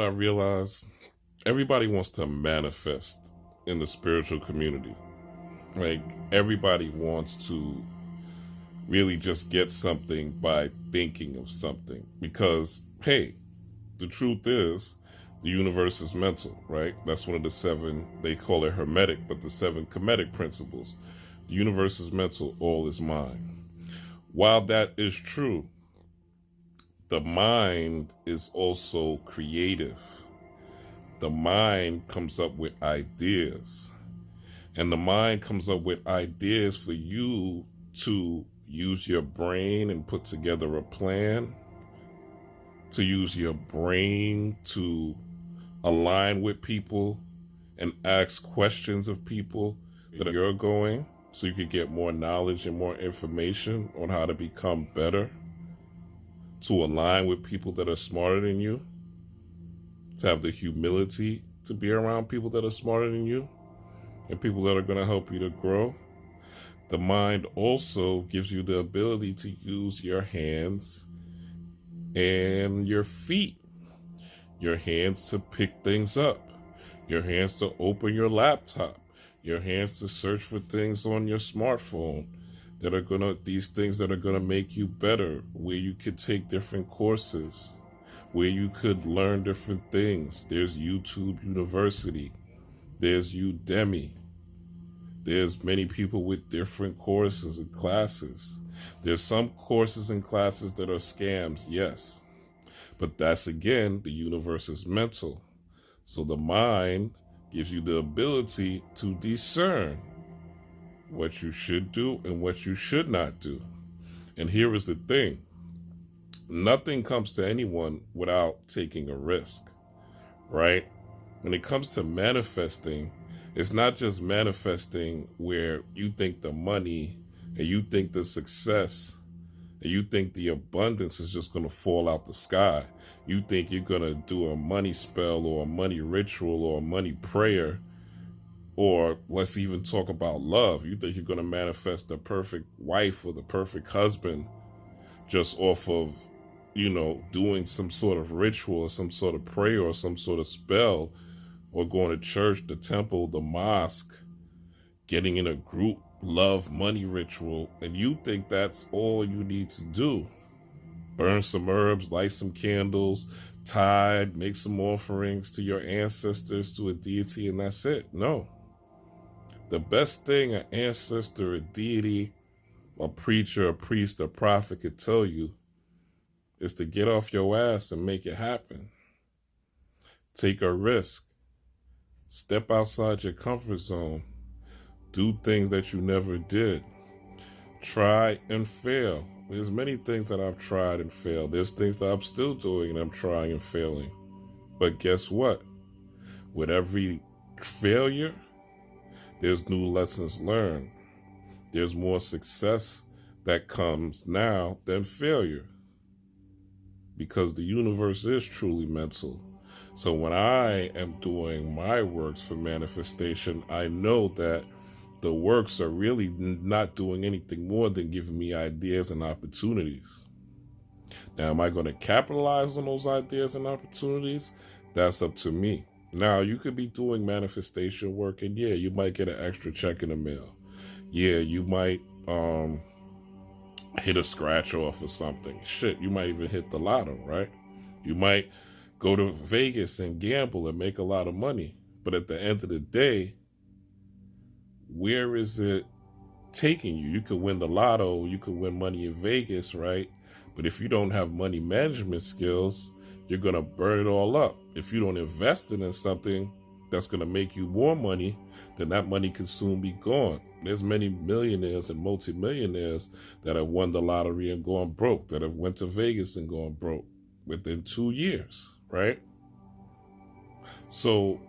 what I realized? Everybody wants to manifest in the spiritual community. Like, everybody wants to really just get something by thinking of something. Because, hey, the truth is, the universe is mental, right? That's one of the seven, they call it hermetic, but the seven Kemetic principles. The universe is mental, all is mind. While that is true, the mind is also creative. The mind comes up with ideas. And the mind comes up with ideas for you to use your brain and put together a plan, to use your brain to align with people and ask questions of people that you're going, so you could get more knowledge and more information on how to become better, to align with people that are smarter than you, to have the humility to be around people that are smarter than you and people that are going to help you to grow. The mind also gives you the ability to use your hands and your feet. Your hands to pick things up. Your hands to open your laptop. Your hands to search for things on your smartphone these things that are gonna make you better, where you could take different courses, where you could learn different things. There's YouTube University. There's Udemy. There's many people with different courses and classes. There's some courses and classes that are scams, yes. But that's, again, the universe is mental. So the mind gives you the ability to discern what you should do and what you should not do. And here is the thing. Nothing comes to anyone without taking a risk, right? When it comes to manifesting, it's not just manifesting where you think the money and you think the success and you think the abundance is just going to fall out the sky. You think you're going to do a money spell or a money ritual or a money prayer, or let's even talk about love. You think you're going to manifest the perfect wife or the perfect husband just off of, doing some sort of ritual or some sort of prayer or some sort of spell, or going to church, the temple, the mosque, getting in a group love money ritual, and you think that's all you need to do. Burn some herbs, light some candles, tithe, make some offerings to your ancestors, to a deity, and that's it. No. The best thing an ancestor, a deity, a preacher, a priest, a prophet could tell you is to get off your ass and make it happen. Take a risk. Step outside your comfort zone. Do things that you never did. Try and fail. There's many things that I've tried and failed. There's things that I'm still doing and I'm trying and failing. But guess what? With every failure, there's new lessons learned. There's more success that comes now than failure. Because the universe is truly mental. So when I am doing my works for manifestation, I know that the works are really not doing anything more than giving me ideas and opportunities. Now, am I going to capitalize on those ideas and opportunities? That's up to me. Now, you could be doing manifestation work, and yeah, you might get an extra check in the mail. Yeah, you might hit a scratch off or something. Shit, you might even hit the lotto, right? You might go to Vegas and gamble and make a lot of money. But at the end of the day, where is it taking you? You could win the lotto, you could win money in Vegas, right? But if you don't have money management skills, you're going to burn it all up. If you don't invest it in something that's going to make you more money, then that money could soon be gone. There's many millionaires and multimillionaires that have won the lottery and gone broke, that have went to Vegas and gone broke within 2 years, right? So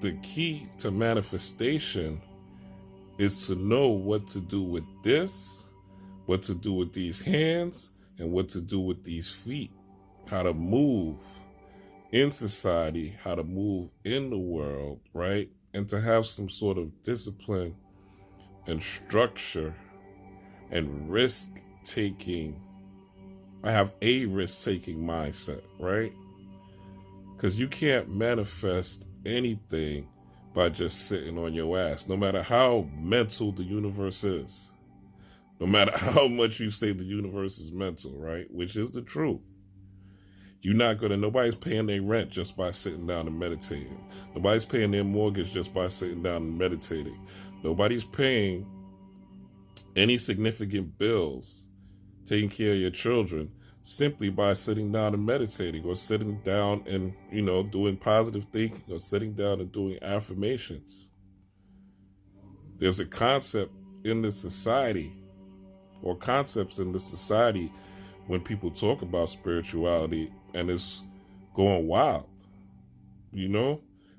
the key to manifestation is to know what to do with this, what to do with these hands, and what to do with these feet. How to move in society, how to move in the world, right? And to have some sort of discipline and structure and risk-taking. I have a risk-taking mindset, right? Because you can't manifest anything by just sitting on your ass, no matter how mental the universe is. No matter how much you say the universe is mental, right? Which is the truth. Nobody's paying their rent just by sitting down and meditating. Nobody's paying their mortgage just by sitting down and meditating. Nobody's paying any significant bills, taking care of your children, simply by sitting down and meditating, or sitting down and, doing positive thinking, or sitting down and doing affirmations. There's a concept in this society, or concepts in this society, when people talk about spirituality, and it's going wild.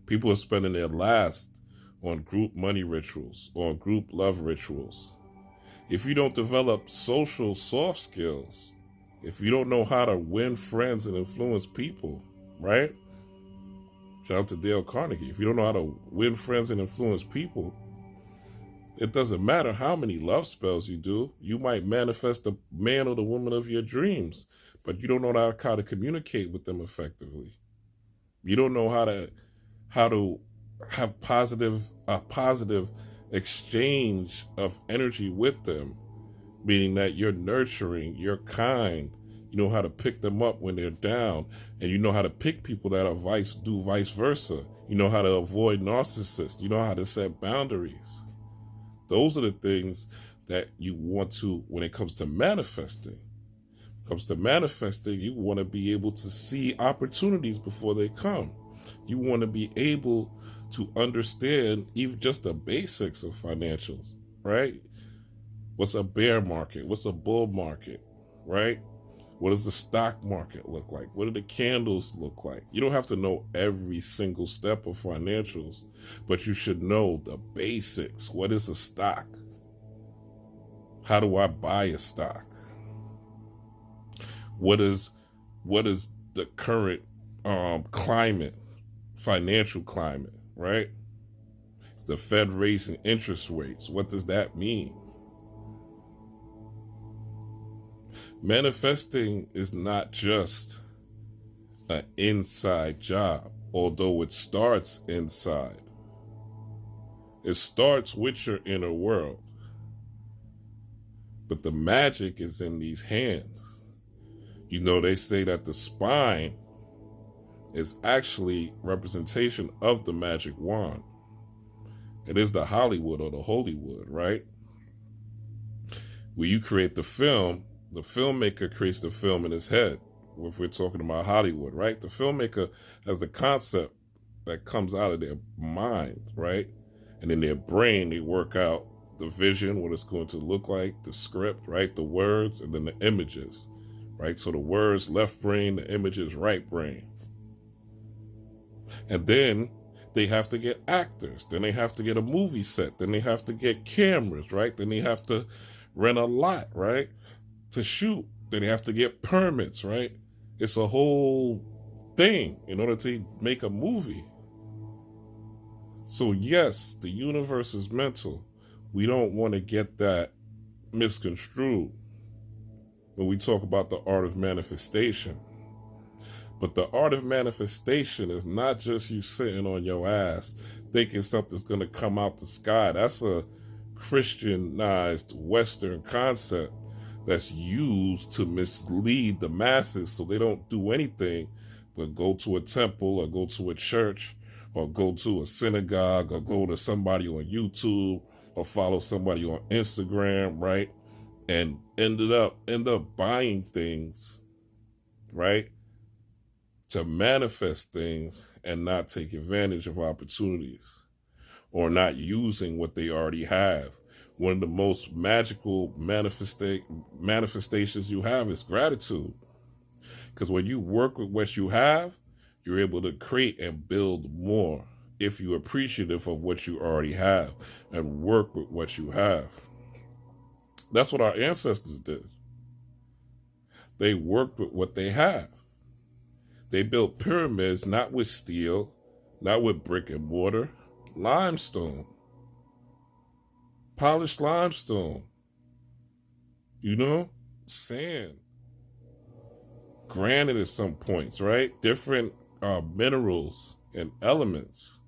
People are spending their last on group money rituals, on group love rituals. If you don't develop social soft skills, if you don't know how to win friends and influence people, right? Shout out to Dale Carnegie. If you don't know how to win friends and influence people, it doesn't matter how many love spells you do. You might manifest the man or the woman of your dreams, but you don't know how to communicate with them effectively. You don't know how to have a positive exchange of energy with them, meaning that you're nurturing, you're kind, you know how to pick them up when they're down, and you know how to pick people that are vice versa. You know how to avoid narcissists. You know how to set boundaries. Those are the things that you want to, when it comes to manifesting. You want to be able to see opportunities before they come. You want to be able to understand even just the basics of financials, right? What's a bear market? What's a bull market, right? What does the stock market look like? What do the candles look like? You don't have to know every single step of financials, but you should know the basics. What is a stock? How do I buy a stock? What is the current climate, financial climate, right? It's the Fed raising interest rates. What does that mean? Manifesting is not just an inside job, although it starts inside. It starts with your inner world. But the magic is in these hands. They say that the spine is actually representation of the magic wand. It is the Hollywood or the holy wood, right? Where you create the film, the filmmaker creates the film in his head. If we're talking about Hollywood, right? The filmmaker has the concept that comes out of their mind, right? And in their brain, they work out the vision, what it's going to look like, the script, right? The words, and then the images, right? So the words, left brain, the images, right brain. And then they have to get actors. Then they have to get a movie set. Then they have to get cameras, right? Then they have to rent a lot, right? To shoot. Then they have to get permits, right? It's a whole thing in order to make a movie. So yes, the universe is mental. We don't want to get that misconstrued when we talk about the art of manifestation. But the art of manifestation is not just you sitting on your ass thinking something's going to come out the sky. That's a Christianized Western concept that's used to mislead the masses so they don't do anything but go to a temple or go to a church or go to a synagogue or go to somebody on YouTube or follow somebody on Instagram, right? And end up buying things, right? To manifest things and not take advantage of opportunities or not using what they already have. One of the most magical manifestations you have is gratitude. Because when you work with what you have, you're able to create and build more if you're appreciative of what you already have and work with what you have. That's what our ancestors did. They worked with what they have. They built pyramids not with steel, not with brick and mortar, limestone. Polished limestone. Sand. Granite at some points, right? Different are minerals and elements.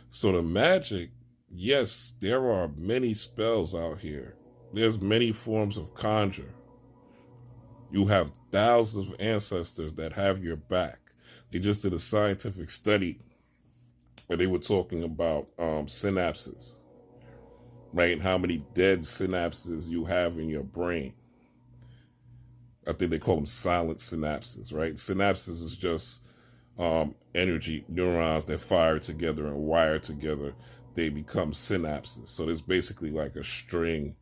So the magic, yes, there are many spells out here. There's many forms of conjure. You have thousands of ancestors that have your back. They just did a scientific study where they were talking about synapses, right? And how many dead synapses you have in your brain. I think they call them silent synapses, right? Synapses is just energy, neurons that fire together and wire together. They become synapses. So there's basically like a string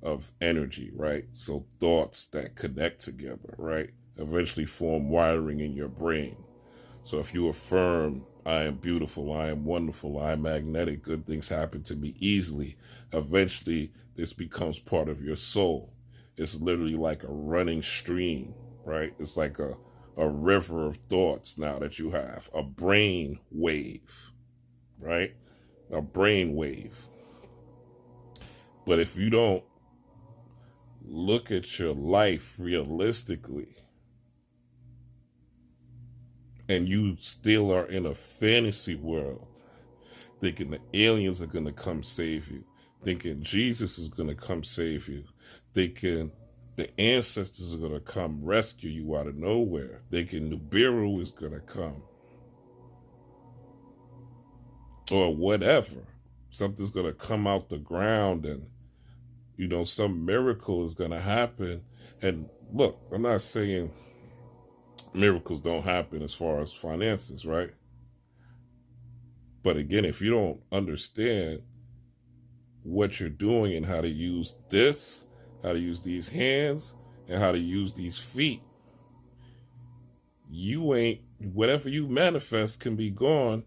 of energy, right? So thoughts that connect together, right? Eventually form wiring in your brain. So if you affirm, I am beautiful, I am wonderful, I am magnetic, good things happen to me easily, eventually this becomes part of your soul. It's literally like a running stream, right? It's like a river of thoughts now that you have, a brain wave, right? A brain wave. But if you don't look at your life realistically, and you still are in a fantasy world, thinking the aliens are going to come save you, thinking Jesus is going to come save you, thinking the ancestors are going to come rescue you out of nowhere, thinking Nibiru is going to come, or whatever, something's going to come out the ground and, you know, some miracle is going to happen. And look, I'm not saying miracles don't happen as far as finances, right? But again, if you don't understand what you're doing and how to use this, how to use these hands, and how to use these feet, you ain't, whatever you manifest can be gone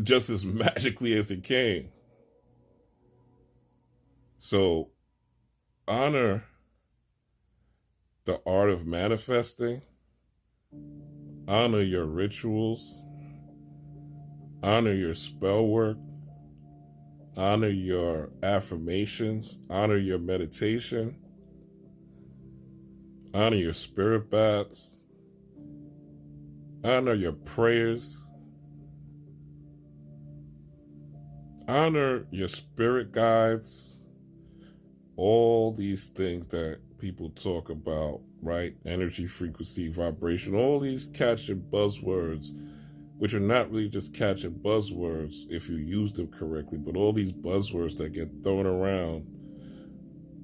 just as magically as it came. So honor the art of manifesting, honor your rituals, honor your spell work, honor your affirmations, honor your meditation, honor your spirit baths, honor your prayers, honor your spirit guides, all these things that people talk about, right? Energy, frequency, vibration, all these catching buzzwords, which are not really just catching buzzwords if you use them correctly, but all these buzzwords that get thrown around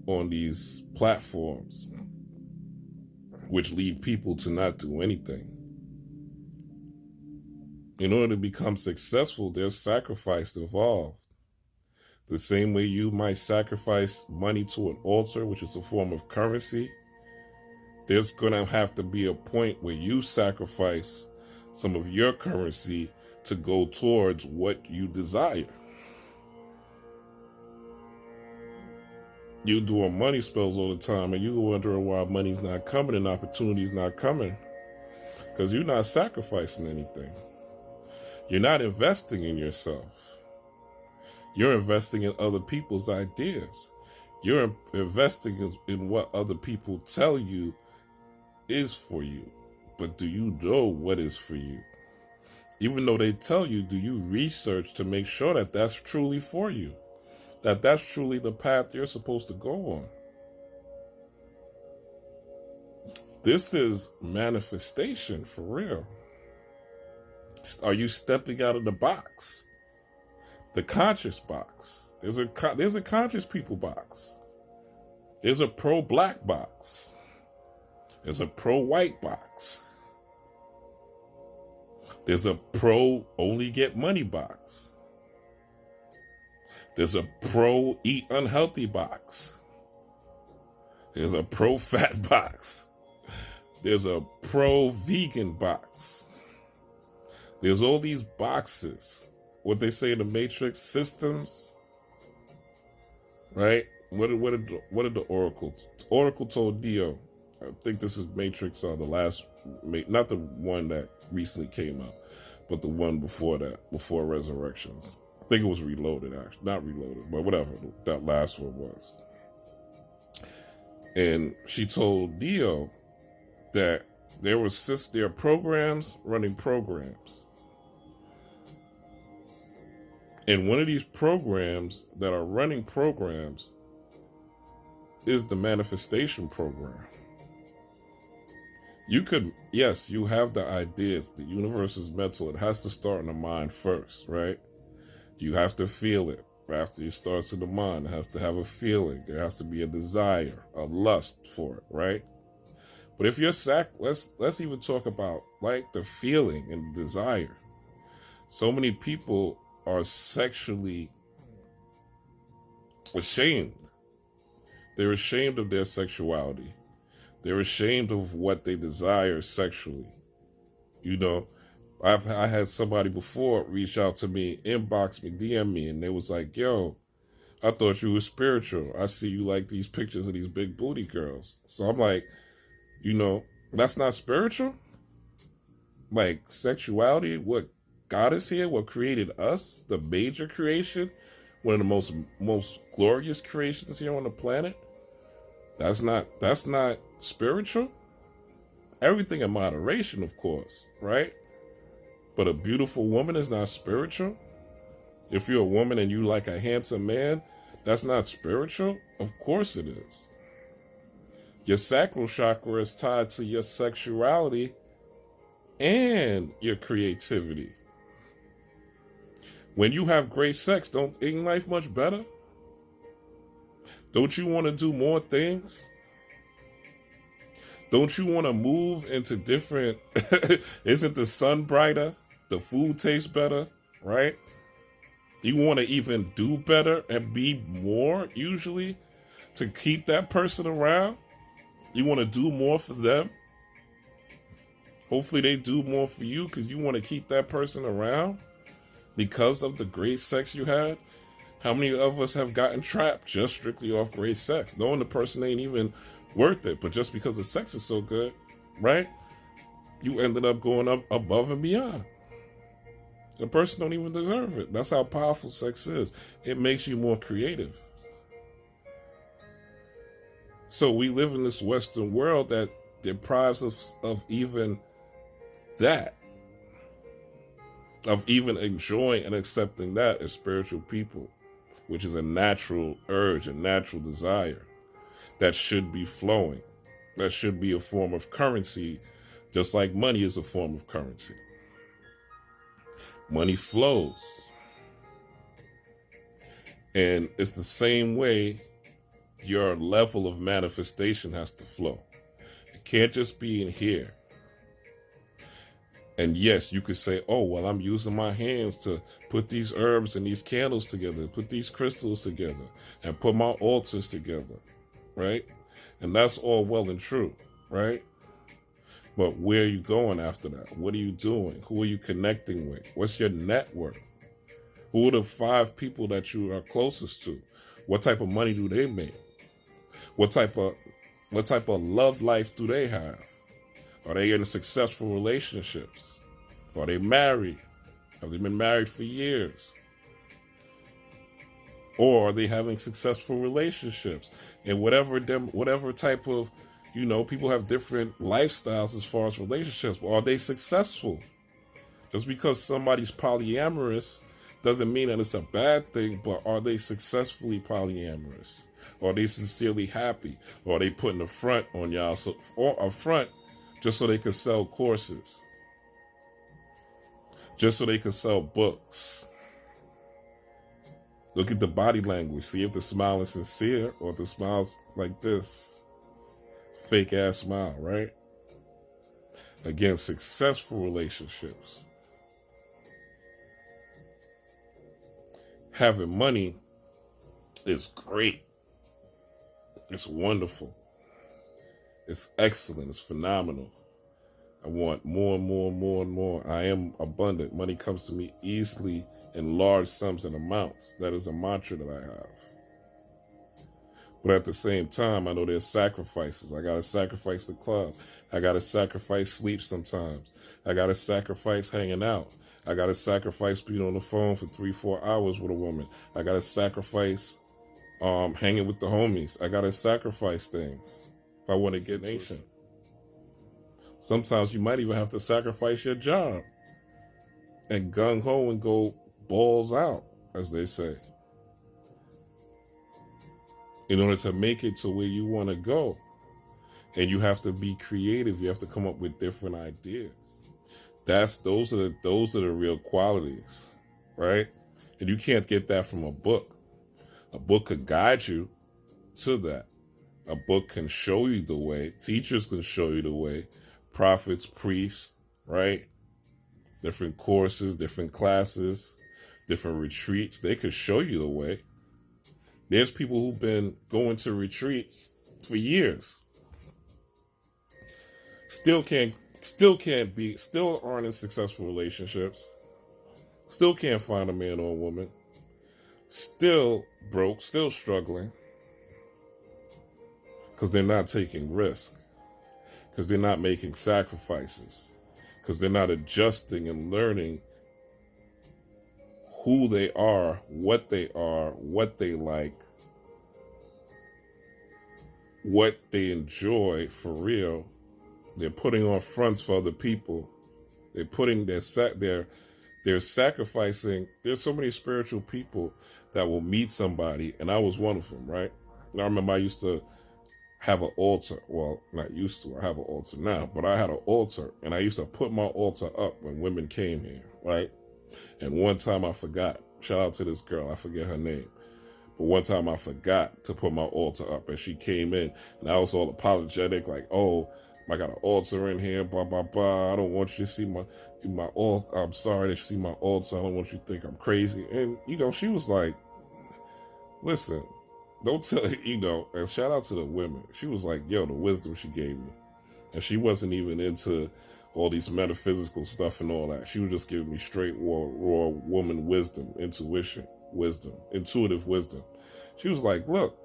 on these platforms, which lead people to not do anything. In order to become successful, there's sacrifice involved. The same way you might sacrifice money to an altar, which is a form of currency, there's going to have to be a point where you sacrifice some of your currency to go towards what you desire. You doing money spells all the time, and you wondering why money's not coming and opportunity's not coming, because you're not sacrificing anything. You're not investing in yourself. You're investing in other people's ideas. You're investing in what other people tell you is for you. But do you know what is for you? Even though they tell you, do you research to make sure that that's truly for you? That that's truly the path you're supposed to go on? This is manifestation for real. Are you stepping out of the box? The conscious box. There's a conscious people box. There's a pro-black box. There's a pro-white box. There's a pro-only get money box. There's a pro-eat unhealthy box. There's a pro-fat box. There's a pro-vegan box. There's all these boxes. What they say in the Matrix, systems, right? What did the Oracle? Oracle told Neo, I think this is Matrix, the last, not the one that recently came out, but the one before that, before Resurrections. I think it was Reloaded, actually. Not Reloaded, but whatever that last one was. And she told Neo that there are programs running programs. And one of these programs that are running programs is the manifestation program. You have the ideas. The universe is mental. It has to start in the mind first, right? You have to feel it. After it starts in the mind, it has to have a feeling. There has to be a desire, a lust for it, right? But if you're let's even talk about like the feeling and desire. So many people are sexually ashamed. They're ashamed of their sexuality. They're ashamed of what they desire sexually. You know, I had somebody before reach out to me, inbox me, DM me, and they was like, yo, I thought you were spiritual. I see you like these pictures of these big booty girls. So I'm like, that's not spiritual? Like sexuality, what got us here, what created us, the major creation, one of the most glorious creations here on the planet. That's not spiritual. Everything in moderation, of course, right? But a beautiful woman is not spiritual. If you're a woman and you like a handsome man, that's not spiritual. Of course it is. Your sacral chakra is tied to your sexuality and your creativity. When you have great sex, ain't life much better? Don't you want to do more things? Don't you want to move into different... Isn't the sun brighter? The food tastes better, right? You want to even do better and be more, usually, to keep that person around. You want to do more for them. Hopefully they do more for you because you want to keep that person around because of the great sex you had. How many of us have gotten trapped just strictly off great sex, knowing the person ain't even worth it, but just because the sex is so good, right? You ended up going up above and beyond. The person don't even deserve it. That's how powerful sex is. It makes you more creative. So we live in this Western world that deprives us of even that, of even enjoying and accepting that as spiritual people, which is a natural urge, a natural desire that should be flowing. That should be a form of currency, just like money is a form of currency. Money flows. And it's the same way your level of manifestation has to flow. It can't just be in here. And yes, you could say, oh, well, I'm using my hands to put these herbs and these candles together, put these crystals together, and put my altars together, right? And that's all well and true, right? But where are you going after that? What are you doing? Who are you connecting with? What's your network? Who are the 5 people that you are closest to? What type of money do they make? What type of love life do they have? Are they in successful relationships? Are they married? Have they been married for years? Or are they having successful relationships? And whatever type of, people have different lifestyles as far as relationships. Are they successful? Just because somebody's polyamorous doesn't mean that it's a bad thing, but are they successfully polyamorous? Are they sincerely happy? Or are they putting a front on y'all, or a front just so they can sell courses? Just so they can sell books? Look at the body language. See if the smile is sincere or if the smile's like this. Fake ass smile, right? Again, successful relationships. Having money is great. It's wonderful. It's excellent. It's phenomenal. I want more and more and more and more. I am abundant. Money comes to me easily in large sums and amounts. That is a mantra that I have. But at the same time, I know there's sacrifices. I got to sacrifice the club. I got to sacrifice sleep sometimes. I got to sacrifice hanging out. I got to sacrifice being on the phone for 3-4 hours with a woman. I got to sacrifice hanging with the homies. I got to sacrifice things if I want to get nation. Sometimes you might even have to sacrifice your job and gung ho and go balls out, as they say, in order to make it to where you want to go. And you have to be creative. You have to come up with different ideas. Those are the real qualities, right? And you can't get that from a book. A book could guide you to that. A book can show you the way. Teachers can show you the way. Prophets, priests, right? Different courses, different classes, different retreats. They could show you the way. There's people who've been going to retreats for years. Still aren't in successful relationships. Still can't find a man or a woman. Still broke, still struggling. Because they're not taking risk. Because they're not making sacrifices. Because they're not adjusting and learning who they are, what they like, what they enjoy for real. They're putting on fronts for other people. They're putting they're sacrificing. There's so many spiritual people that will meet somebody, and I was one of them, right? And I remember I used to have an altar. Well, not used to. I have an altar now, but I had an altar, and I used to put my altar up when women came here, right? And one time I forgot. Shout out to this girl. I forget her name. But one time I forgot to put my altar up, and she came in, and I was all apologetic, like, oh, I got an altar in here, blah, blah, blah. I don't want you to see my altar. I'm sorry that you see my altar. I don't want you to think I'm crazy. And, she was like, listen, don't tell, and shout out to the women. She was like, yo, the wisdom she gave me. And she wasn't even into all these metaphysical stuff and all that. She was just giving me straight raw woman wisdom, intuitive wisdom. She was like, look,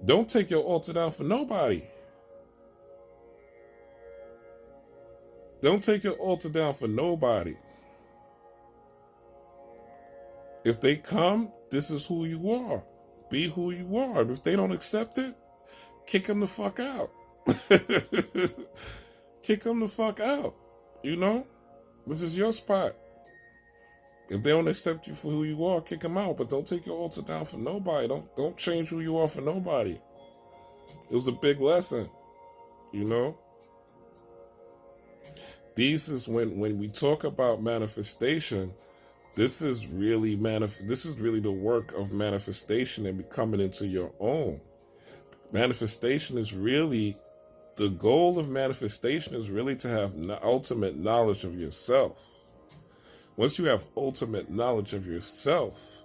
don't take your altar down for nobody. Don't take your altar down for nobody. If they come, this is who you are. Be who you are. And if they don't accept it, kick them the fuck out. Kick them the fuck out. This is your spot. If they don't accept you for who you are, kick them out. But don't take your altar down for nobody. Don't change who you are for nobody. It was a big lesson, This is when we talk about manifestation. This is really the work of manifestation and becoming into your own. Manifestation is really the goal of manifestation is really to have ultimate knowledge of yourself. Once you have ultimate knowledge of yourself,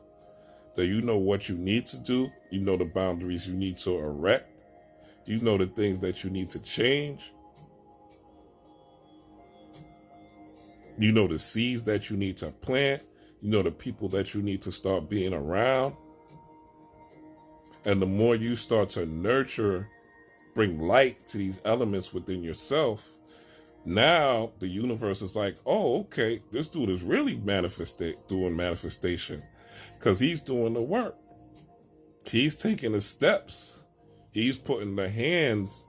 that you know what you need to do, you know the boundaries you need to erect, you know the things that you need to change, you know the seeds that you need to plant, you know the people that you need to start being around. And the more you start to nurture, bring light to these elements within yourself, now the universe is like, oh, okay, this dude is really doing manifestation because he's doing the work. He's taking the steps. He's putting the hands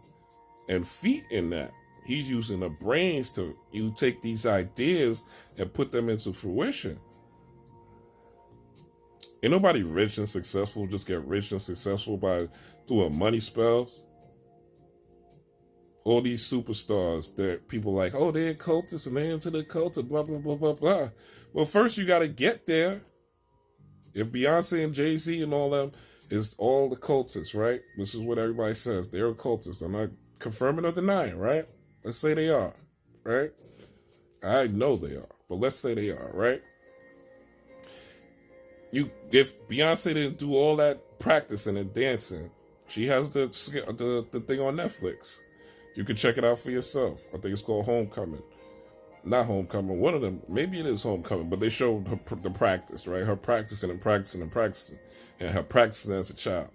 and feet in that. He's using the brains to take these ideas and put them into fruition. Ain't nobody rich and successful just get rich and successful by doing money spells. All these superstars that people like, oh, they're cultists and they're into the cult, blah, blah, blah, blah, blah. Well, first you got to get there. If Beyonce and Jay-Z and all them is all the cultists, right? This is what everybody says. They're cultists. I'm not confirming or denying, right? Let's say they are, right? I know they are, but let's say they are, right? If Beyonce didn't do all that practicing and dancing, she has the thing on Netflix. You can check it out for yourself. I think it's called Homecoming. Not Homecoming. One of them. Maybe it is Homecoming, but they showed her the practice, right? Her practicing and practicing and practicing. And her practicing as a child.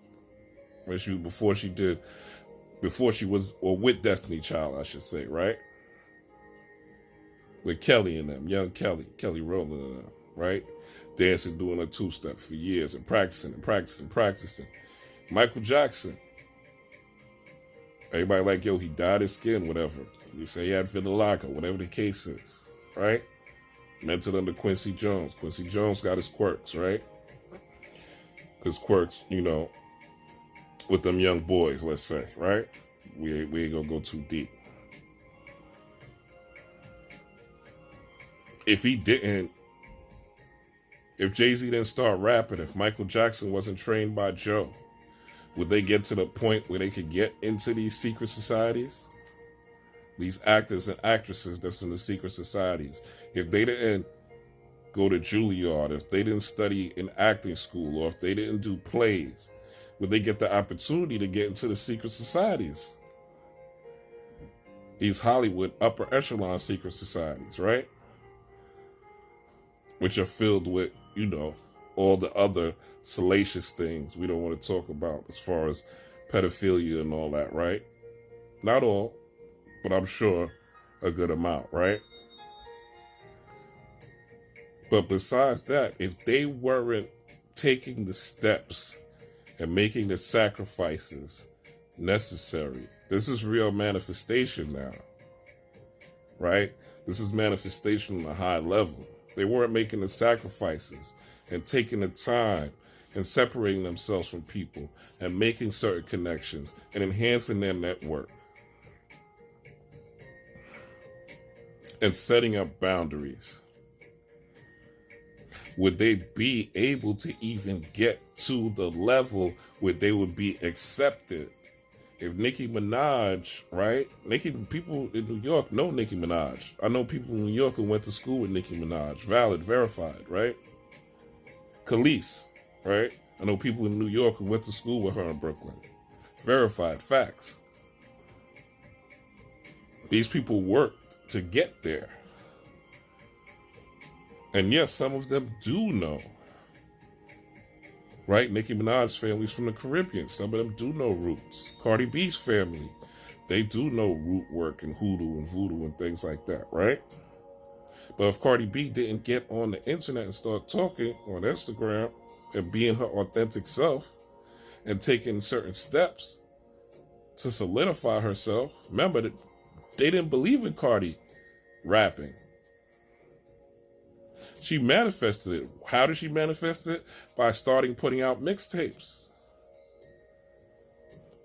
Before she was, or with Destiny Child, I should say, right? With Kelly and them, young Kelly Rowland and them, right? Dancing, doing a two-step for years and practicing and practicing and practicing. Michael Jackson. Everybody like, yo, he dyed his skin, whatever. You say he had vitiligo, whatever the case is, right? Mentioned under Quincy Jones. Quincy Jones got his quirks, right? Because quirks, with them young boys, let's say, right? We ain't gonna go too deep. If Jay-Z didn't start rapping, if Michael Jackson wasn't trained by Joe, would they get to the point where they could get into these secret societies? These actors and actresses that's in the secret societies. If they didn't go to Juilliard, if they didn't study in acting school, or if they didn't do plays, would they get the opportunity to get into the secret societies? These Hollywood upper echelon secret societies, right? Which are filled with, all the other salacious things we don't want to talk about as far as pedophilia and all that, right? Not all, but I'm sure a good amount, right? But besides that, if they weren't taking the steps and making the sacrifices necessary, this is real manifestation now, right? This is manifestation on a high level. They weren't making the sacrifices and taking the time and separating themselves from people and making certain connections and enhancing their network and setting up boundaries. Would they be able to even get to the level where they would be accepted? If Nicki Minaj, right? People in New York know Nicki Minaj. I know people in New York who went to school with Nicki Minaj. Valid, verified, right? Khalees, right? I know people in New York who went to school with her in Brooklyn. Verified, facts. These people worked to get there. And yes, some of them do know. Right? Nicki Minaj's family's from the Caribbean. Some of them do know roots. Cardi B's family, they do know root work and hoodoo and voodoo and things like that, right? But if Cardi B didn't get on the internet and start talking on Instagram and being her authentic self and taking certain steps to solidify herself, remember that they didn't believe in Cardi rapping. She manifested it. How did she manifest it? By starting putting out mixtapes.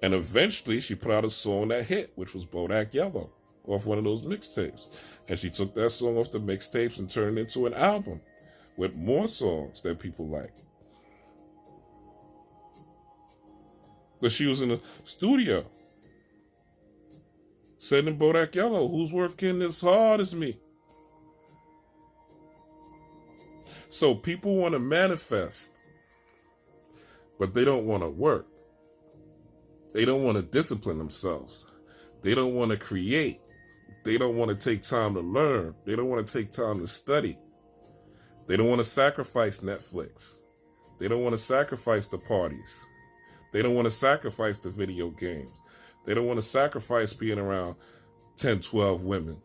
And eventually she put out a song that hit, which was Bodak Yellow, off one of those mixtapes. And she took that song off the mixtapes and turned it into an album with more songs that people like. But she was in the studio sending Bodak Yellow, who's working as hard as me. So people want to manifest, but they don't want to work. They don't want to discipline themselves. They don't want to create. They don't want to take time to learn. They don't want to take time to study. They don't want to sacrifice Netflix. They don't want to sacrifice the parties. They don't want to sacrifice the video games. They don't want to sacrifice being around 10, 12 women.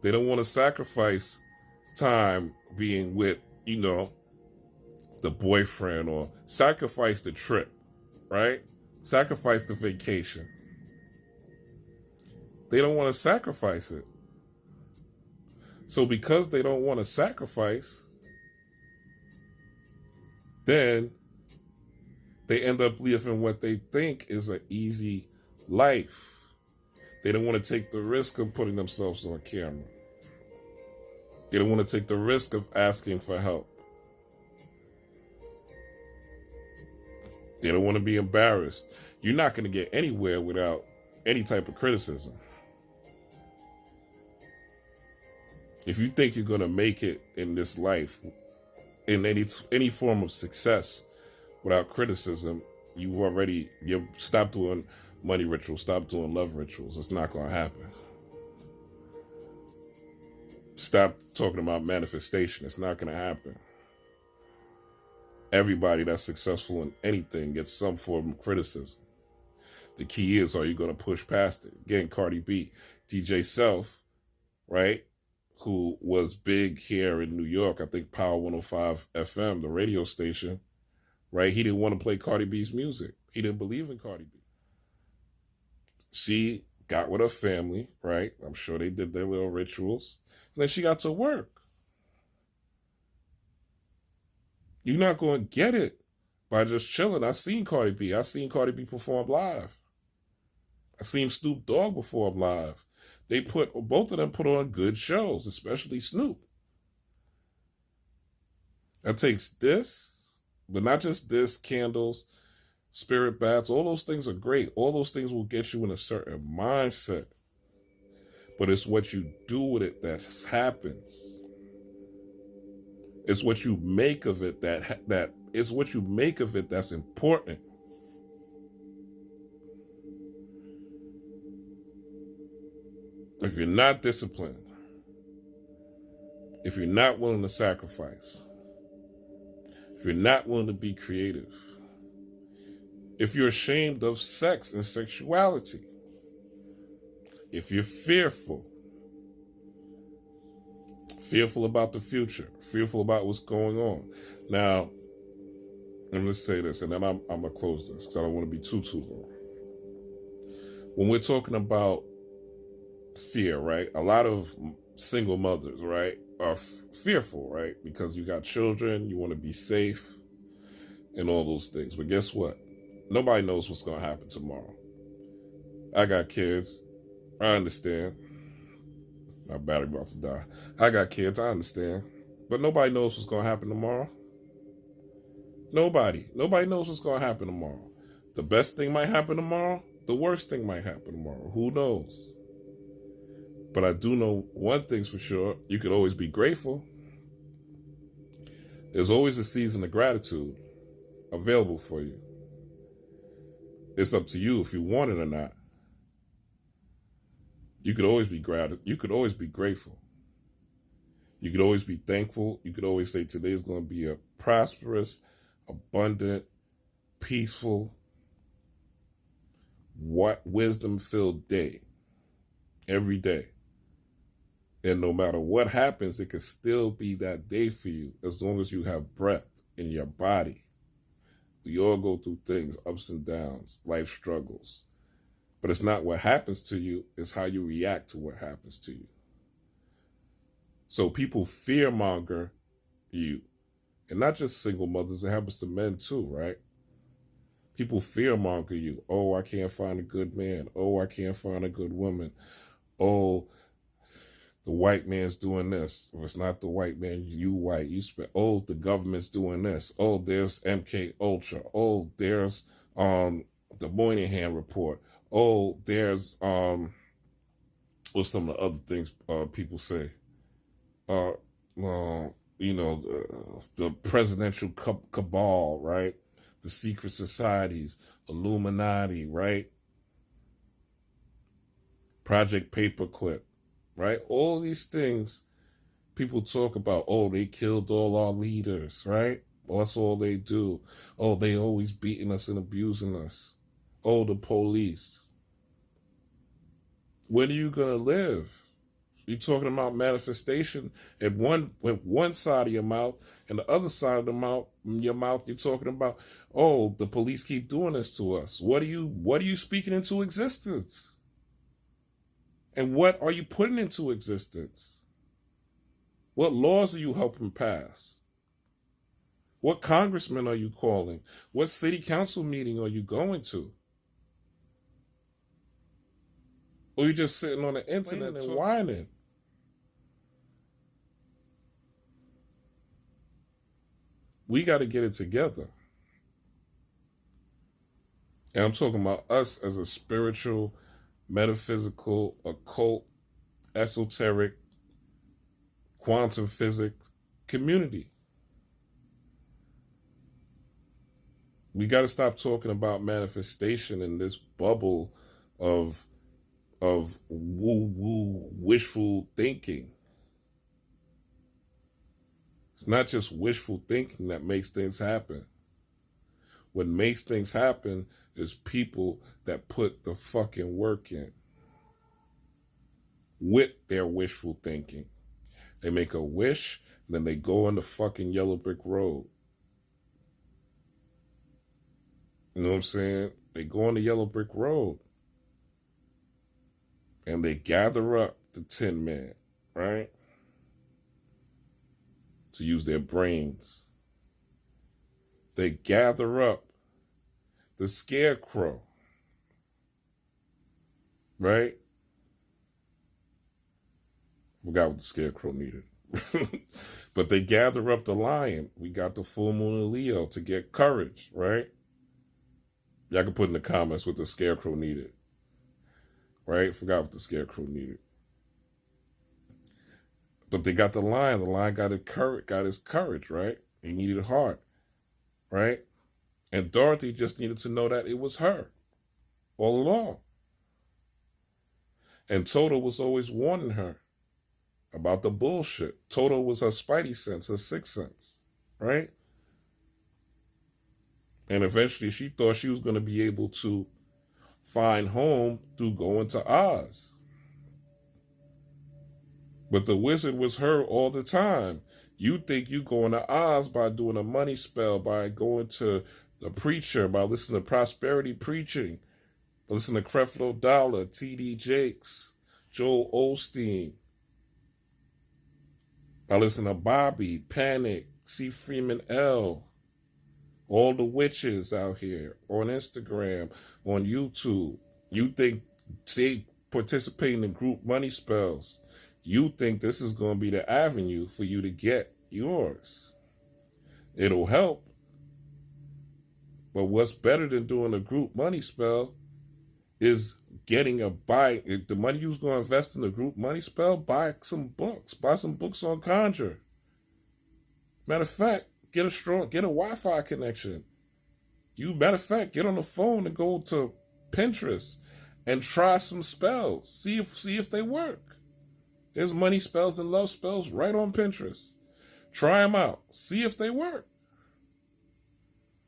They don't want to sacrifice time being with, the boyfriend, or sacrifice the trip, right? Sacrifice the vacation. They don't want to sacrifice it. So because they don't want to sacrifice, then they end up living what they think is an easy life. They don't want to take the risk of putting themselves on camera. They don't want to take the risk of asking for help. They don't want to be embarrassed. You're not going to get anywhere without any type of criticism. If you think you're going to make it in this life, in any form of success without criticism, you stop doing money rituals, stop doing love rituals. It's not going to happen. Stop talking about manifestation. It's not going to happen. Everybody that's successful in anything gets some form of criticism. The key is, are you going to push past it? Again, Cardi B, DJ Self, right, who was big here in New York, I think Power 105 FM, the radio station, right? He didn't want to play Cardi B's music. He didn't believe in Cardi B. She got with her family, right? I'm sure they did their little rituals. And then she got to work. You're not going to get it by just chilling. I seen Cardi B. I seen Cardi B perform live. I seen Snoop Dogg perform live. Both of them put on good shows, especially Snoop. That takes this, but not just this, candles, spirit baths, all those things are great. All those things will get you in a certain mindset. But it's what you do with it that happens. It's what you make of it that it's what you make of it that's important. If you're not disciplined, if you're not willing to sacrifice, if you're not willing to be creative, if you're ashamed of sex and sexuality, if you're fearful about the future, fearful about what's going on. Now, let me say this, and then I'm going to close this because I don't want to be too long. When we're talking about fear, right? A lot of single mothers, right, are fearful, right? Because you got children, you want to be safe and all those things. But guess what? Nobody knows what's going to happen tomorrow. I got kids. I understand. My battery about to die. I got kids. I understand. But nobody knows what's going to happen tomorrow. Nobody knows what's going to happen tomorrow. The best thing might happen tomorrow. The worst thing might happen tomorrow. Who knows? But I do know one thing's for sure. You could always be grateful. There's always a season of gratitude available for you. It's up to you if you want it or not. You could always be You could always be grateful. You could always be thankful. You could always say today is going to be a prosperous, abundant, peaceful, wisdom-filled day. Every day. And no matter what happens, it could still be that day for you as long as you have breath in your body. We all go through things, ups and downs, life struggles. But it's not what happens to you, it's how you react to what happens to you. So people fearmonger you. And not just single mothers, it happens to men too, right? People fearmonger you. Oh, I can't find a good man. Oh, I can't find a good woman. Oh, the white man's doing this. If it's not the white man, you white. Oh, the government's doing this. Oh, there's MK Ultra. Oh, there's the Moynihan report. Oh, there's what's some of the other things people say? The presidential cabal, right? The secret societies, Illuminati, right? Project Paperclip, right? All these things people talk about. Oh, they killed all our leaders, right? Well, that's all they do. Oh, they always beating us and abusing us. Oh, the police. When are you going to live? You're talking about manifestation with one side of your mouth, and the other side of your mouth, you're talking about, oh, the police keep doing this to us. What are you speaking into existence? And what are you putting into existence? What laws are you helping pass? What congressman are you calling? What city council meeting are you going to? Or you just sitting on the internet and whining? We got to get it together. And I'm talking about us as a spiritual, metaphysical, occult, esoteric, quantum physics community. We got to stop talking about manifestation in this bubble of woo-woo wishful thinking. It's not just wishful thinking that makes things happen. What makes things happen is people that put the fucking work in with their wishful thinking. They make a wish, and then they go on the fucking yellow brick road. You know what I'm saying? They go on the yellow brick road. and they gather up the Tin Man, right? To use their brains. They gather up the Scarecrow, right? Forgot what the Scarecrow needed. But they gather up the Lion. We got the full moon of Leo to get courage, right? Y'all can put in the comments what the Scarecrow needed, right? Forgot what the Scarecrow needed. But they got the Lion. The Lion got his courage, right? He needed heart, right? And Dorothy just needed to know that it was her all along. And Toto was always warning her about the bullshit. Toto was her spidey sense, her sixth sense, right? And eventually she thought she was going to be able to find home through going to Oz. But the wizard was her all the time. You think you going to Oz by doing a money spell, by going to the preacher, by listening to prosperity preaching, by listening to Creflo Dollar, T.D. Jakes, Joel Osteen, by listening to Bobby, Panic, C. Freeman L., all the witches out here on Instagram, on YouTube. You think they participate in group money spells. You think this is going to be the avenue for you to get yours. It'll help. But what's better than doing a group money spell is getting a buy. If the money you was going to invest in the group money spell, buy some books. Buy some books on Conjure. Matter of fact, get a Wi-Fi connection. Matter of fact, get on the phone and go to Pinterest and try some spells. See if they work. There's money spells and love spells right on Pinterest. Try them out. See if they work.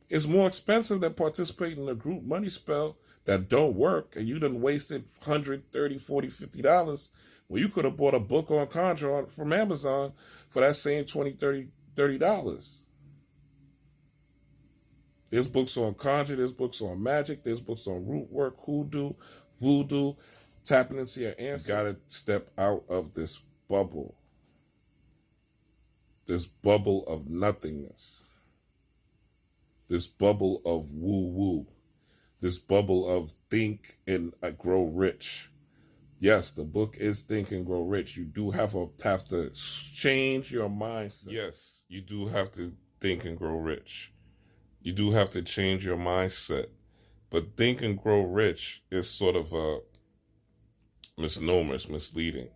It's more expensive than participating in a group money spell that don't work, and you done wasted $100, $30, $40, $50 when you could have bought a book on Conjure from Amazon for that same $20, $30. There's books on Conjure, there's books on magic, there's books on root work, hoodoo, voodoo, tapping into your ancestors. You gotta step out of this bubble of nothingness, this bubble of woo-woo, this bubble of think and grow rich. Yes, the book is Think and Grow Rich. You do have to change your mindset. Yes, you do have to think and grow rich. You do have to change your mindset. But Think and Grow Rich is sort of a misnomer. It's misleading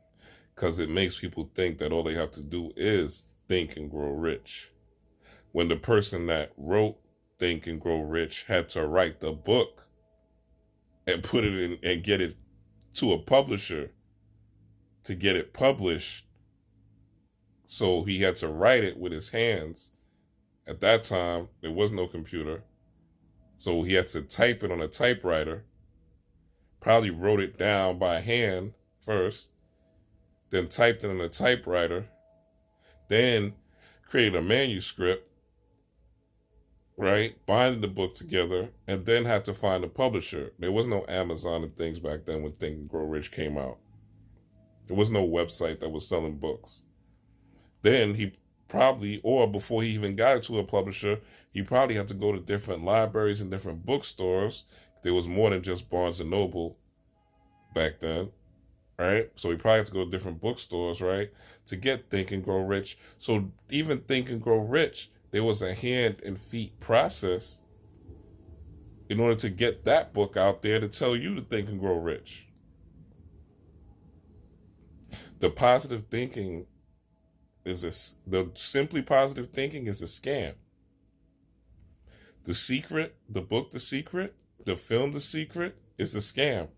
because it makes people think that all they have to do is think and grow rich. When the person that wrote Think and Grow Rich had to write the book and put it in and get it to a publisher to get it published. So he had to write it with his hands. At that time, there was no computer. So he had to type it on a typewriter. Probably wrote it down by hand first. Then typed it on a typewriter. Then created a manuscript. Right? Binding the book together. And then had to find a publisher. There was no Amazon and things back then when Think and Grow Rich came out. There was no website that was selling books. Then he probably, or before he even got it to a publisher, he probably had to go to different libraries and different bookstores. There was more than just Barnes and Noble back then, right? So he probably had to go to different bookstores, right, to get Think and Grow Rich. So even Think and Grow Rich, there was a hand and feet process in order to get that book out there to tell you to think and grow rich. The positive thinking the simply positive thinking is a scam. The Secret, the book The Secret, the film The Secret is a scam.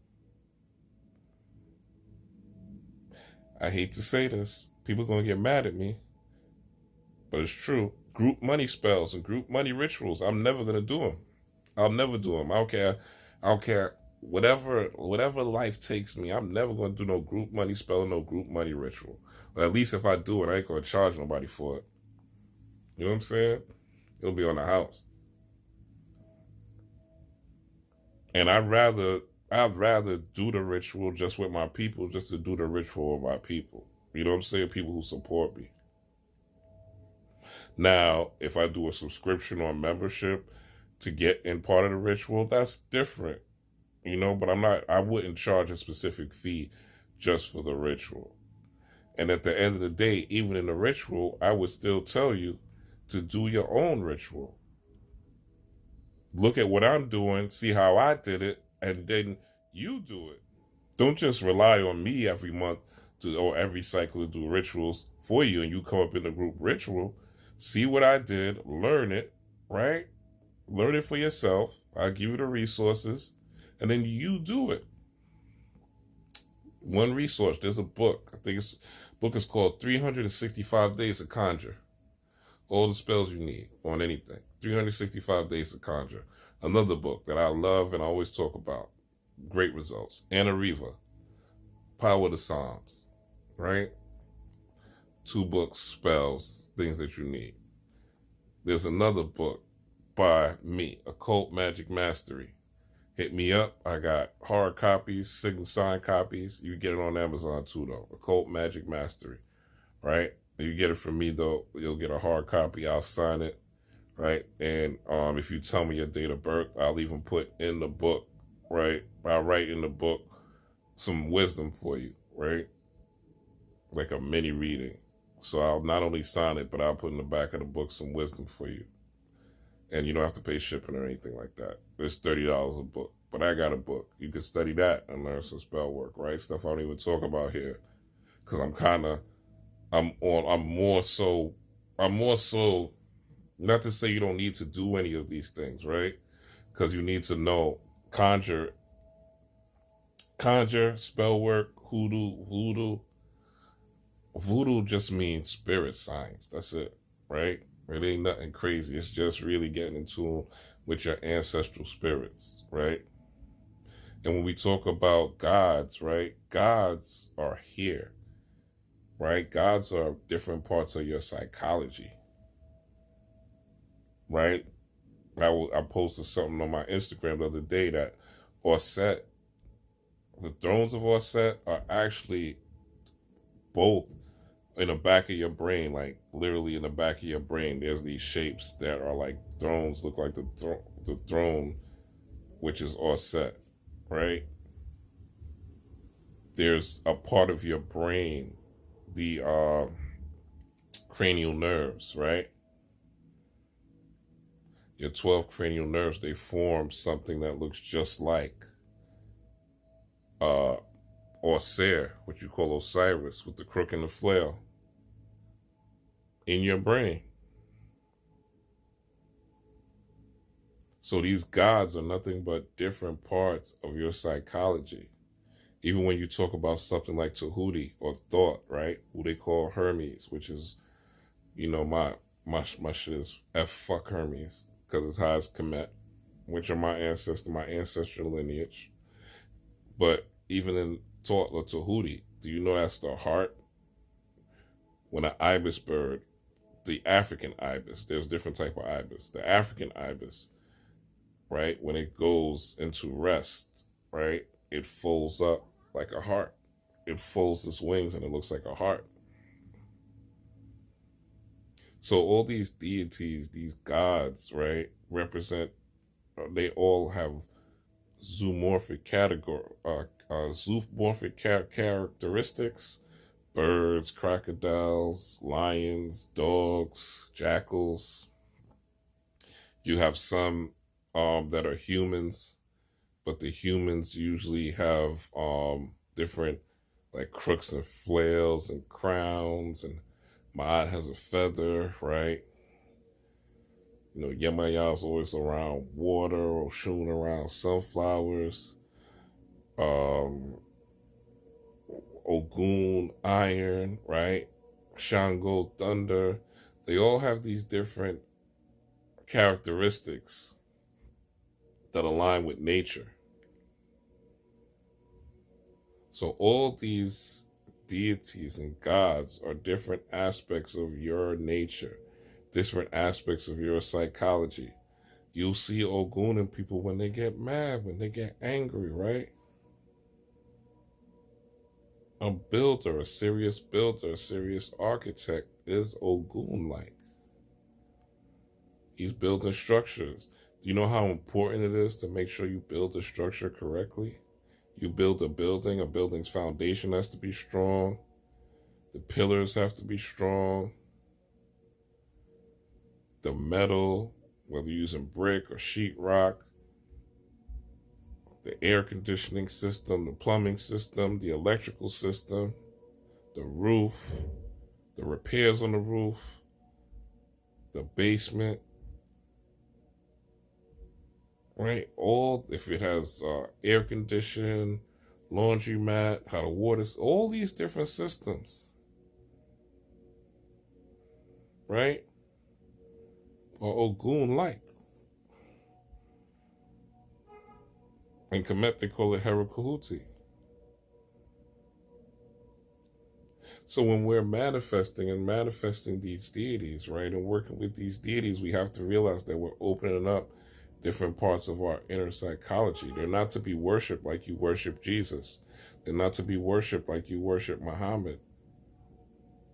I hate to say this. People are going to get mad at me. But it's true. Group money spells and group money rituals, I'm never going to do them. I'll never do them. I don't care. Whatever life takes me, I'm never going to do no group money spell or no group money ritual. Or at least if I do it, I ain't going to charge nobody for it. You know what I'm saying? It'll be on the house. And I'd rather I'd rather do the ritual just with my people, just to do the ritual with my people. You know what I'm saying? People who support me. Now, if I do a subscription or membership to get in part of the ritual, that's different. But I wouldn't charge a specific fee just for the ritual. And at the end of the day, even in the ritual, I would still tell you to do your own ritual. Look at what I'm doing, see how I did it, and then you do it. Don't just rely on me every month or every cycle to do rituals for you and you come up in the group ritual. See what I did, learn it, right? Learn it for yourself. I'll give you the resources, and then you do it. One resource, there's a book. I think book is called 365 Days to Conjure. All the spells you need on anything. 365 Days to Conjure. Another book that I love and I always talk about. Great results. Anna Riva. Power of the Psalms. Right? 2 books, spells, things that you need. There's another book by me, Occult Magic Mastery. Hit me up. I got hard copies, signed copies. You can get it on Amazon too, though. Occult Magic Mastery, right? You get it from me, though. You'll get a hard copy. I'll sign it, right? And if you tell me your date of birth, I'll even put in the book, right? I'll write in the book some wisdom for you, right? Like a mini reading. So I'll not only sign it, but I'll put in the back of the book some wisdom for you. And you don't have to pay shipping or anything like that. It's $30 a book. But I got a book. You can study that and learn some spell work, right? Stuff I don't even talk about here. Because I'm more so, not to say you don't need to do any of these things, right? Because you need to know conjure, spell work, hoodoo, voodoo. Voodoo just means spirit science. That's it, right? It ain't nothing crazy. It's just really getting in tune with your ancestral spirits, right? And when we talk about gods, right? Gods are here, right? Gods are different parts of your psychology, right? I posted something on my Instagram the other day that Orset, the thrones of Orset are actually both in the back of your brain, like literally in the back of your brain. There's these shapes that are like thrones, look like the throne, which is Orset, right? There's a part of your brain, the cranial nerves, right? Your 12 cranial nerves, they form something that looks just like Orser, what you call Osiris, with the crook and the flail in your brain. So these gods are nothing but different parts of your psychology. Even when you talk about something like Tahuti or Thought, right? Who they call Hermes, which is, my shit is fuck Hermes, because it's high as Kemet, which are my ancestral lineage. But even in Thought or Tahuti, do you know that's the heart? When an ibis bird, the African ibis, there's different type of ibis. The African ibis, right, when it goes into rest, right, it folds up like a heart. It folds its wings and it looks like a heart. So all these deities, these gods, right, represent, they all have zoomorphic characteristics. Birds, crocodiles, lions, dogs, jackals. You have some that are humans, but the humans usually have different, like, crooks and flails and crowns, and Maat has a feather, right? Yemaya's always around water, Oshun around sunflowers. Ogun, iron, right? Shango, thunder. They all have these different characteristics that align with nature. So all these deities and gods are different aspects of your nature, different aspects of your psychology. You'll see Ogun in people when they get mad, when they get angry, right? A builder, a serious architect is Ogun-like. He's building structures. Do you know how important it is to make sure you build the structure correctly? You build a building's foundation has to be strong. The pillars have to be strong. The metal, whether you're using brick or sheetrock, the air conditioning system, the plumbing system, the electrical system, the roof, the repairs on the roof, the basement, right? All, if it has air condition, laundromat, how the water's, all these different systems, right? Are Ogun-like. In Kemet, they call it Herakuhuti. So when we're manifesting these deities, right, and working with these deities, we have to realize that we're opening up different parts of our inner psychology. They're not to be worshipped like you worship Jesus. They're not to be worshipped like you worship Muhammad.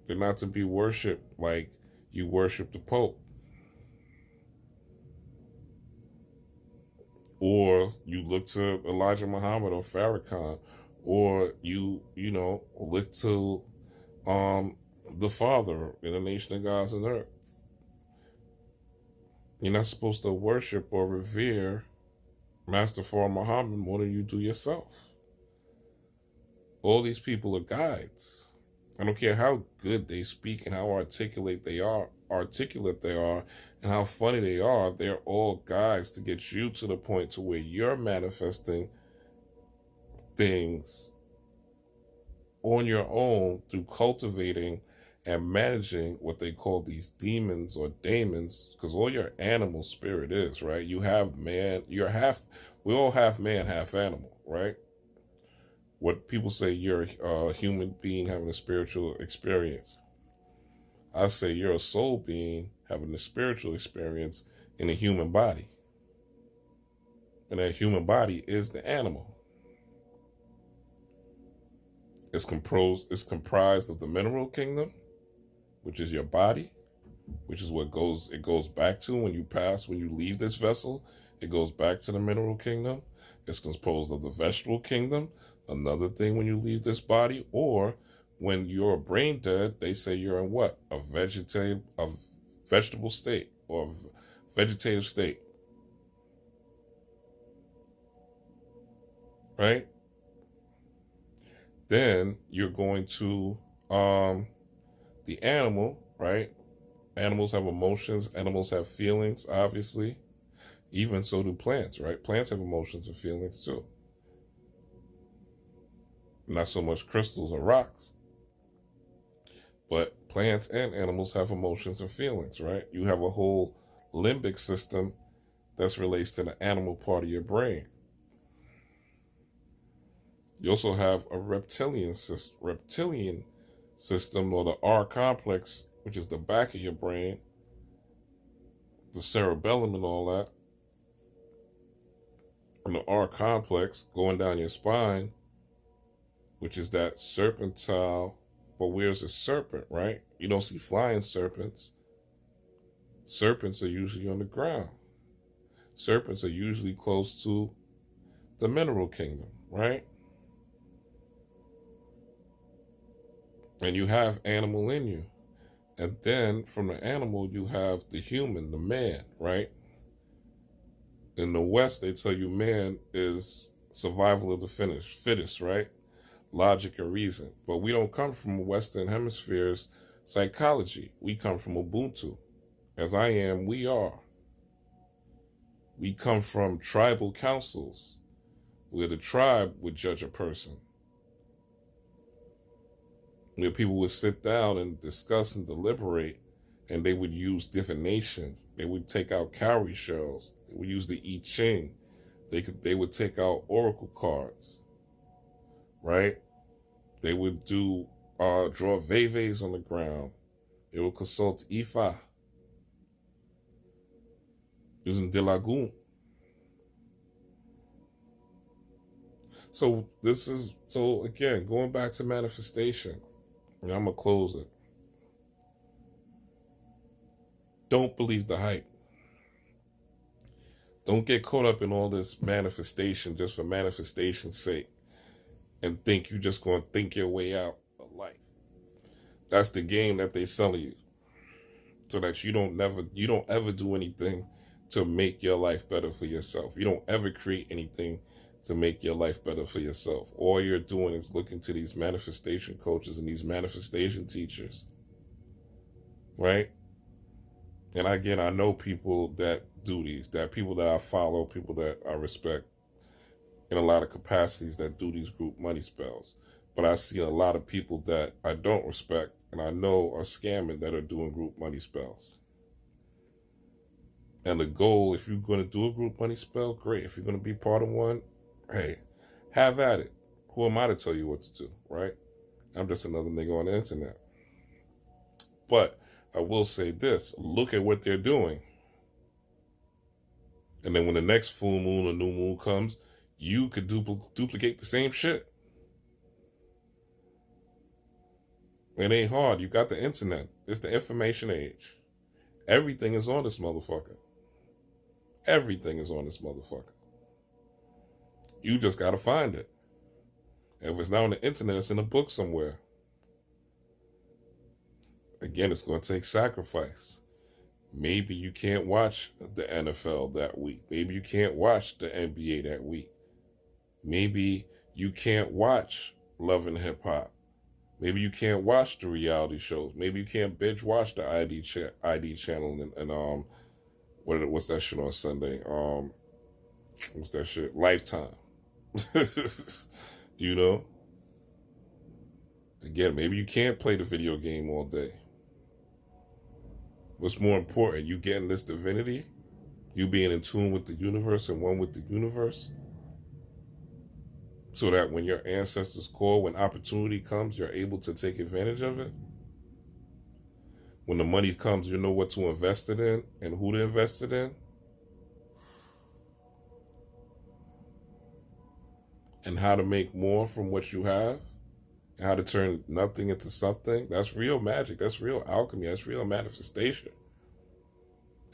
They're not to be worshipped like you worship the Pope. Or you look to Elijah Muhammad or Farrakhan, or you look to the Father in the nation of gods and earth. You're not supposed to worship or revere Master Fard Muhammad more than you do yourself. All these people are guides. I don't care how good they speak and how articulate they are, and how funny they are. They're all guides to get you to the point to where you're manifesting things on your own through cultivating and managing what they call these demons or daemons, because all your animal spirit is, right? You have man, we all have man, half animal, right? What people say, you're a human being having a spiritual experience. I say you're a soul being having a spiritual experience in a human body. And that human body is the animal. It's comprised of the mineral kingdom, which is your body, which is what it goes back to when you leave this vessel, it goes back to the mineral kingdom. It's composed of the vegetable kingdom, another thing when you leave this body, or when you're brain dead, they say you're in what? A vegetable state or vegetative state. Right? Then you're going to the animal, right? Animals have emotions, animals have feelings, obviously. Even so do plants, right? Plants have emotions and feelings too. Not so much crystals and rocks, but plants and animals have emotions and feelings, right? You have a whole limbic system that relates to the animal part of your brain. You also have a reptilian system, or the R complex, which is the back of your brain, the cerebellum and all that. And the R complex going down your spine, which is that serpentile. But where's a serpent, right? You don't see flying serpents. Serpents are usually on the ground. Serpents are usually close to the mineral kingdom, right? And you have animal in you. And then from the animal, you have the human, the man, right? In the West, they tell you man is survival of the fittest, right? Logic and reason. But we don't come from Western Hemisphere's psychology. We come from Ubuntu. As I am, we are. We come from tribal councils where the tribe would judge a person, where people would sit down and discuss and deliberate, and they would use divination. They would take out cowrie shells. They would use the I Ching. They would take out oracle cards, right? They would draw veves on the ground. They would consult Ifa using Delagoon. So again, going back to manifestation, and I'm gonna close it. Don't believe the hype. Don't get caught up in all this manifestation just for manifestation's sake and think you're just gonna think your way out of life. That's the game that they sell you. So that you don't ever do anything to make your life better for yourself. You don't ever create anything to make your life better for yourself. All you're doing is looking to these manifestation coaches and these manifestation teachers. Right? And again, I know people that do these, that people that I follow, people that I respect in a lot of capacities that do these group money spells. But I see a lot of people that I don't respect and I know are scamming that are doing group money spells. And the goal, if you're going to do a group money spell, great. If you're going to be part of one, hey, have at it. Who am I to tell you what to do, right? I'm just another nigga on the internet. But I will say this, look at what they're doing. And then when the next full moon or new moon comes, you could duplicate the same shit. It ain't hard. You got the internet. It's the information age. Everything is on this motherfucker. Everything is on this motherfucker. You just got to find it. If it's not on the internet, it's in a book somewhere. Again, it's going to take sacrifice. Maybe you can't watch the NFL that week. Maybe you can't watch the NBA that week. Maybe you can't watch Love and Hip Hop. Maybe you can't watch the reality shows. Maybe you can't binge watch the ID channel and what's that shit on Sunday? What's that shit? Lifetime. You know? Again, maybe you can't play the video game all day. What's more important, you getting this divinity? You being in tune with the universe and one with the universe? So that when your ancestors call, when opportunity comes, you're able to take advantage of it? When the money comes, you know what to invest it in and who to invest it in? And how to make more from what you have? And how to turn nothing into something? That's real magic. That's real alchemy. That's real manifestation.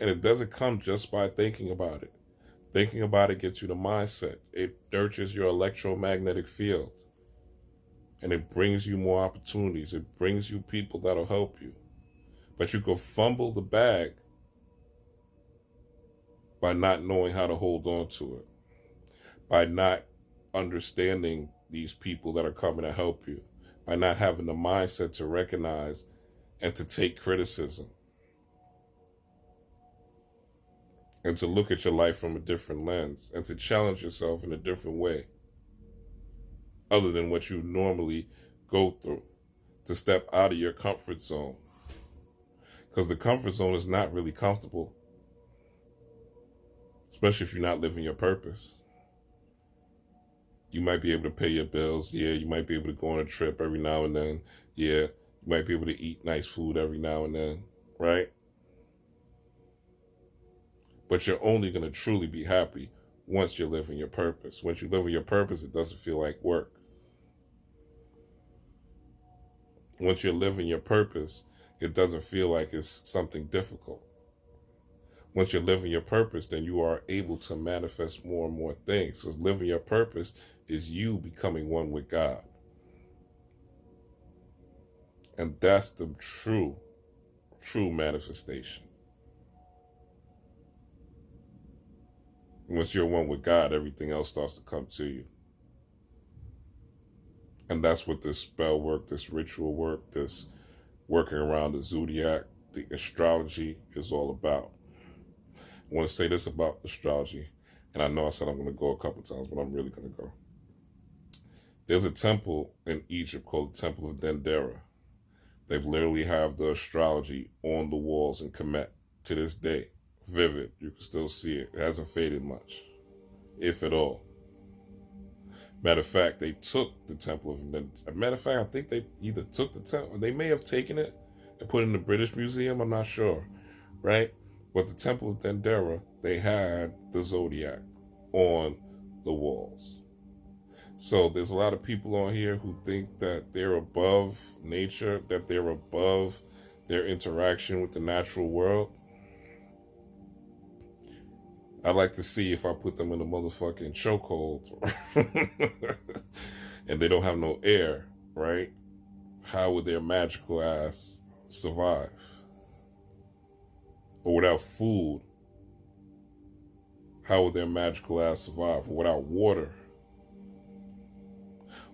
And it doesn't come just by thinking about it. Thinking about it gets you the mindset. It nurtures your electromagnetic field. And it brings you more opportunities. It brings you people that'll help you. But you go fumble the bag by not knowing how to hold on to it. By not understanding these people that are coming to help you. By not having the mindset to recognize and to take criticism. And to look at your life from a different lens. And to challenge yourself in a different way. Other than what you normally go through. To step out of your comfort zone. Because the comfort zone is not really comfortable. Especially if you're not living your purpose. You might be able to pay your bills. Yeah, you might be able to go on a trip every now and then. Yeah, you might be able to eat nice food every now and then. Right? But you're only going to truly be happy once you're living your purpose. Once you live in your purpose, it doesn't feel like work. Once you're living your purpose, it doesn't feel like it's something difficult. Once you're living your purpose, then you are able to manifest more and more things. Because living your purpose is you becoming one with God. And that's the true manifestation. Once you're one with God, everything else starts to come to you. And that's what this spell work, this ritual work, this working around the zodiac, the astrology is all about. I want to say this about astrology, and I know I said I'm going to go a couple times, but I'm really going to go. There's a temple in Egypt called the Temple of Dendera. They literally have the astrology on the walls in Kemet to this day. Vivid. You can still see it. It hasn't faded much, if at all. Matter of fact, they took the Temple of Dendera. Matter of fact, I think they either took the temple, they may have taken it and put it in the British Museum. I'm not sure, right? But the Temple of Dendera, they had the zodiac on the walls. So there's a lot of people on here who think that they're above nature, that they're above their interaction with the natural world. I'd like to see if I put them in a motherfucking chokehold and they don't have no air, right? How would their magical ass survive? Or without food, how would their magical ass survive? Or without water?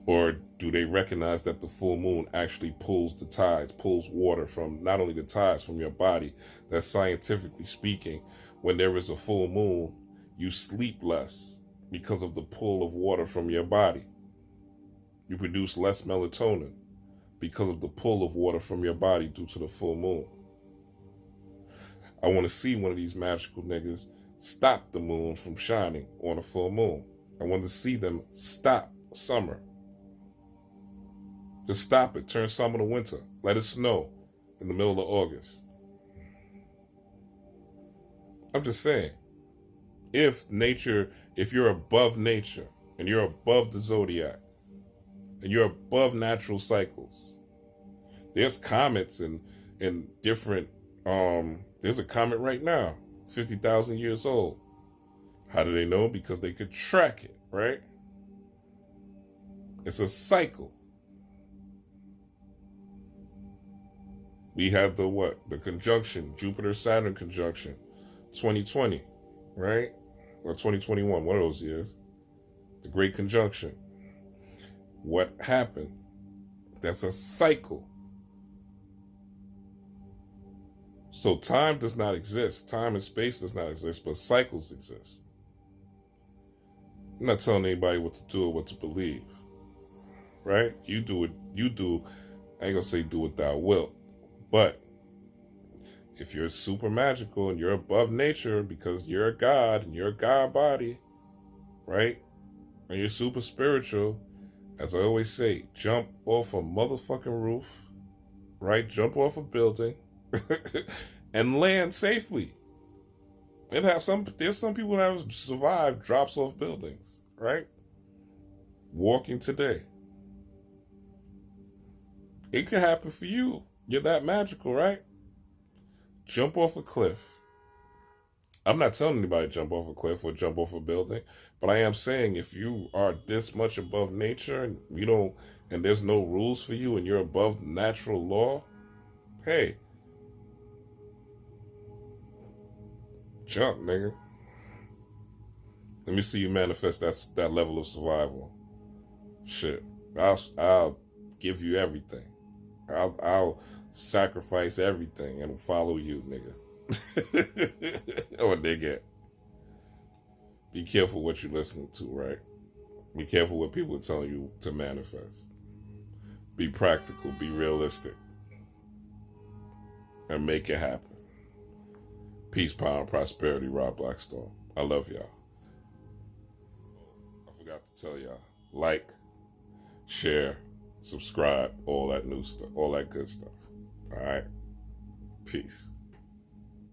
Or do they recognize that the full moon actually pulls the tides, pulls water from not only the tides from your body, that scientifically speaking, when there is a full moon, you sleep less because of the pull of water from your body. You produce less melatonin because of the pull of water from your body due to the full moon. I want to see one of these magical niggas stop the moon from shining on a full moon. I want to see them stop summer. Just stop it. Turn summer to winter. Let it snow in the middle of August. I'm just saying, if you're above nature and you're above the zodiac and you're above natural cycles, there's comets and different, there's a comet right now, 50,000 years old. How do they know? Because they could track it, right? It's a cycle. We had the conjunction, Jupiter-Saturn conjunction, 2020, right? Or 2021, one of those years. The Great Conjunction. What happened? That's a cycle. So time does not exist. Time and space does not exist, but cycles exist. I'm not telling anybody what to do or what to believe, right? You do, I ain't gonna say do what thou wilt. But if you're super magical and you're above nature because you're a god and you're a god body, right? And you're super spiritual, as I always say, jump off a motherfucking roof, right? Jump off a building and land safely. There's some people that have survived drops off buildings, right? Walking today. It can happen for you. You're that magical, right? Jump off a cliff. I'm not telling anybody to jump off a cliff or jump off a building, but I am saying if you are this much above nature and and there's no rules for you and you're above natural law, hey, jump, nigga. Let me see you manifest that level of survival. Shit, I'll give you everything. I'll sacrifice everything and follow you, nigga. Or nigga. Be careful what you're listening to, right? Be careful what people are telling you to manifest. Be practical, be realistic, and make it happen. Peace, power, and prosperity, Rob Blackstone. I love y'all. I forgot to tell y'all, like, share, subscribe, all that new stuff, all that good stuff. All right? Peace.